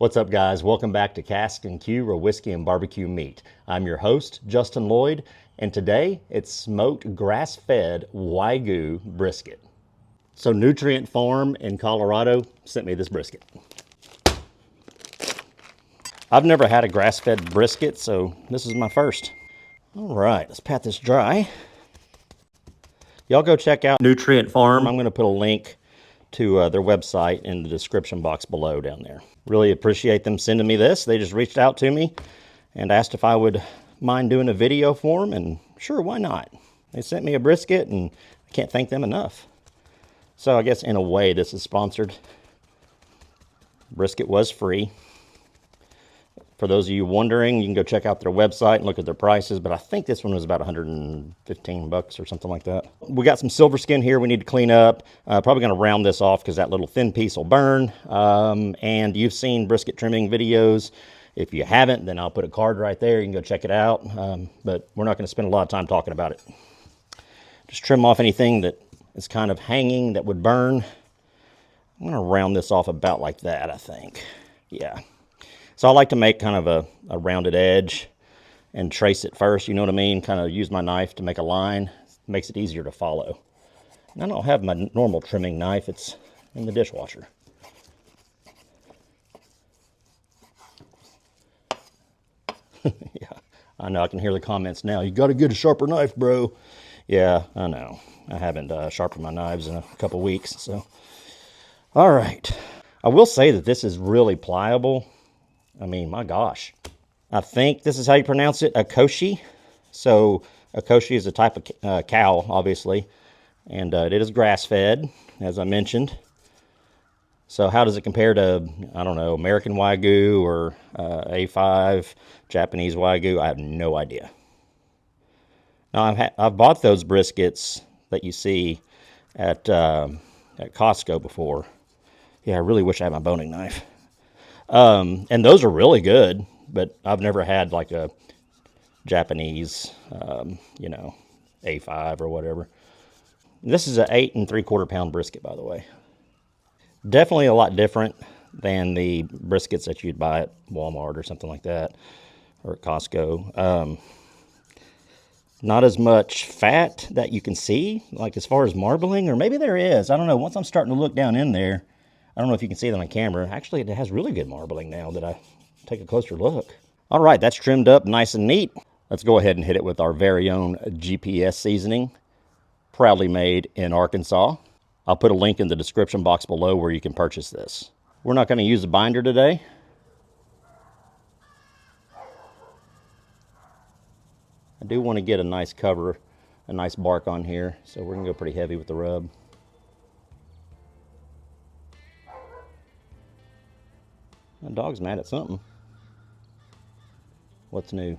What's up, guys? Welcome back to Casks-n-Que, where whiskey and barbecue meet. I'm your host, Justin Lloyd, and today it's smoked grass-fed Wagyu brisket. So Nutrient Farm in Colorado sent me this brisket. I've never had a grass-fed brisket, so this is my first. All right, let's pat this dry. Y'all go check out Nutrient Farm. I'm going to put a link to their website in the description box below down there. Really appreciate them sending me this. They just reached out to me and asked if I would mind doing a video for them, and sure, why not? They sent me a brisket, and I can't thank them enough. So I guess in a way this is sponsored. Brisket was free. For those of you wondering, you can go check out their website and look at their prices, but I think this one was about 115 bucks or something like that. We got some silver skin here we need to clean up. Probably going to round this off because that little thin piece will burn. And you've seen brisket trimming videos. If you haven't, then I'll put a card right there. You can go check it out. But we're not going to spend a lot of time talking about it. Just trim off anything that is kind of hanging that would burn. I'm going to round this off about like that, I think. Yeah. So I like to make kind of a rounded edge and trace it first, you know what I mean? Kind of use my knife to make a line. It makes it easier to follow. And I don't have my normal trimming knife. It's in the dishwasher. Yeah, I know. I can hear the comments now. You got to get a sharper knife, bro. Yeah, I know. I haven't sharpened my knives in a couple weeks. So, all right. I will say that this is really pliable. I mean, my gosh. I think this is how you pronounce it, a koshi. So a koshi is a type of cow, obviously. And it is grass-fed, as I mentioned. So how does it compare to, I don't know, American Wagyu or A5, Japanese Wagyu? I have no idea. Now, I've bought those briskets that you see at Costco before. Yeah, I really wish I had my boning knife. And those are really good, but I've never had like a Japanese, you know, A5 or whatever. This is an 8 3/4 pound brisket, by the way. Definitely a lot different than the briskets that you'd buy at Walmart or something like that, or at Costco. Not as much fat that you can see, like as far as marbling, or maybe there is. I don't know. Once I'm starting to look down in there, I don't know if you can see that on camera. Actually, it has really good marbling now that I take a closer look. All right, that's trimmed up nice and neat. Let's go ahead and hit it with our very own GPS seasoning, proudly made in Arkansas. I'll put a link in the description box below where you can purchase this. We're not going to use a binder today. I do want to get a nice cover, a nice bark on here, so we're going to go pretty heavy with the rub. My dog's mad at something. What's new?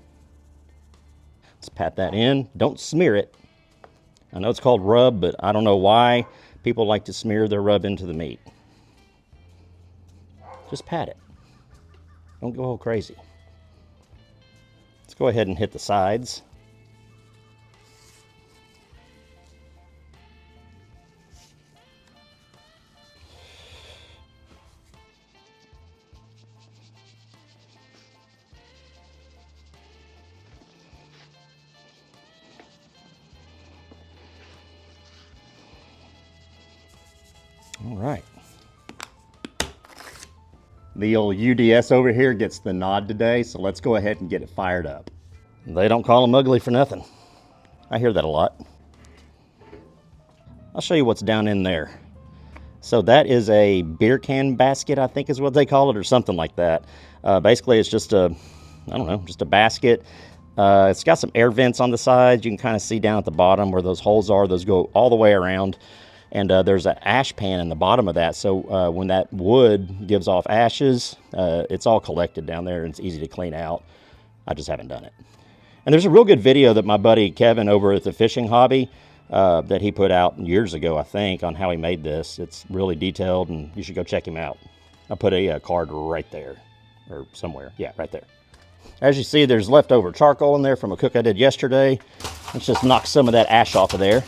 Let's pat that in. Don't smear it. I know it's called rub, but I don't know why people like to smear their rub into the meat. Just pat it. Don't go all crazy. Let's go ahead and hit the sides. All right. The old UDS over here gets the nod today, so let's go ahead and get it fired up. They don't call them ugly for nothing. I hear that a lot. I'll show you what's down in there. So that is a beer can basket, I think is what they call it, or something like that. Basically, it's just a, I don't know, just a basket. It's got some air vents on the sides. You can kind of see down at the bottom where those holes are. Those go all the way around. And there's an ash pan in the bottom of that. So when that wood gives off ashes, it's all collected down there and it's easy to clean out. I just haven't done it. And there's a real good video that my buddy Kevin over at the Fishing Hobby that he put out years ago, I think, on how he made this. It's really detailed and you should go check him out. I'll put a card right there or somewhere. Yeah, right there. As you see, there's leftover charcoal in there from a cook I did yesterday. Let's just knock some of that ash off of there.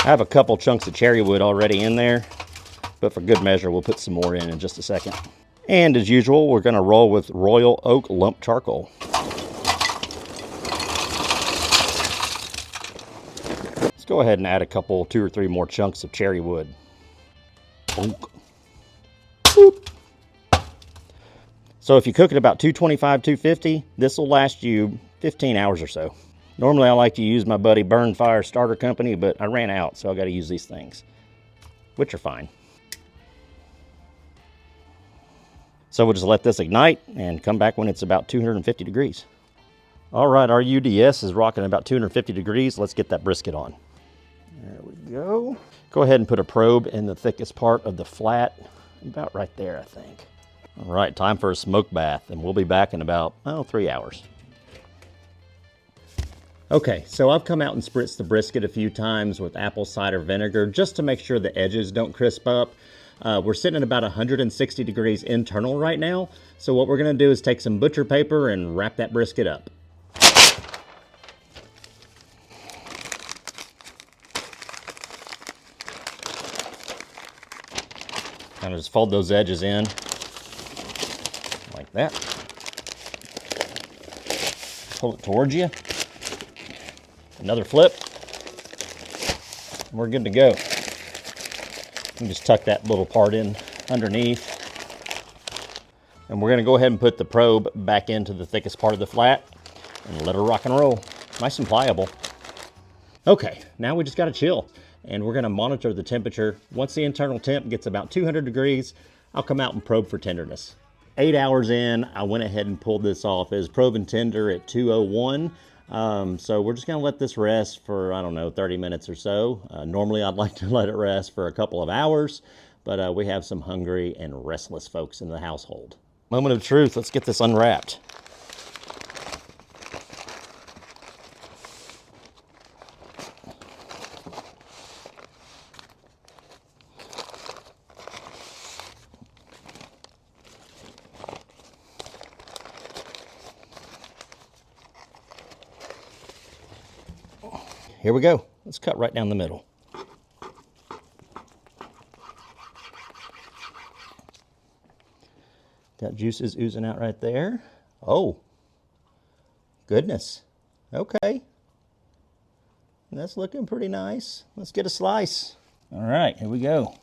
I have a couple chunks of cherry wood already in there, but for good measure, we'll put some more in just a second. And as usual, we're gonna roll with Royal Oak lump charcoal. Let's go ahead and add a couple, 2 or 3 more chunks of cherry wood. Bonk. Boop. So if you cook at about 225, 250, this will last you 15 hours or so. Normally I like to use my buddy Burn Fire Starter Company, but I ran out, so I gotta use these things, which are fine. So we'll just let this ignite and come back when it's about 250 degrees. All right, our UDS is rocking about 250 degrees. Let's get that brisket on. There we go. Go ahead and put a probe in the thickest part of the flat, about right there, I think. All right, time for a smoke bath, and we'll be back in about, 3 hours. Okay, so I've come out and spritzed the brisket a few times with apple cider vinegar just to make sure the edges don't crisp up. We're sitting at about 160 degrees internal right now, so what we're gonna do is take some butcher paper and wrap that brisket up. Kind of just fold those edges in like that. Pull it towards you. Another flip. We're good to go. You just tuck that little part in underneath. And we're gonna go ahead and put the probe back into the thickest part of the flat and let her rock and roll. Nice and pliable. Okay, now we just gotta chill. And we're gonna monitor the temperature. Once the internal temp gets about 200 degrees, I'll come out and probe for tenderness. 8 hours in, I went ahead and pulled this off. It was probing tender at 201. So we're just gonna let this rest for, I don't know, 30 minutes or so. Normally I'd like to let it rest for a couple of hours, but we have some hungry and restless folks in the household. Moment of truth, let's get this unwrapped. Here we go. Let's cut right down the middle. Got juices oozing out right there. Oh, goodness. Okay. That's looking pretty nice. Let's get a slice. All right, here we go.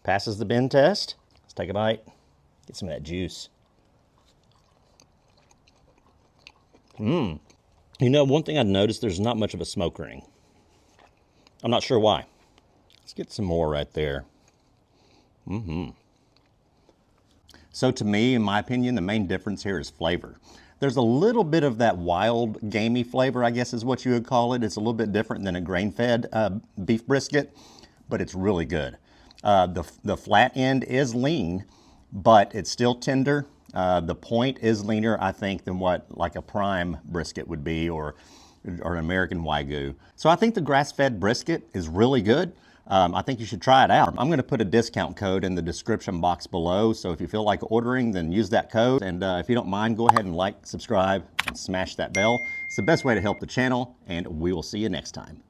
Passes the bend test. Let's take a bite. Get some of that juice. You know, one thing I've noticed, there's not much of a smoke ring. I'm not sure why. Let's get some more right there. So to me, in my opinion, the main difference here is flavor. There's a little bit of that wild, gamey flavor, I guess is what you would call it. It's a little bit different than a grain-fed beef brisket, but it's really good. The flat end is lean, but it's still tender. The point is leaner, I think, than what like a prime brisket would be or an American Wagyu. So I think the grass-fed brisket is really good. I think you should try it out. I'm gonna put a discount code in the description box below, so if you feel like ordering, then use that code. And if you don't mind, go ahead and like, subscribe, and smash that bell. It's the best way to help the channel, and we will see you next time.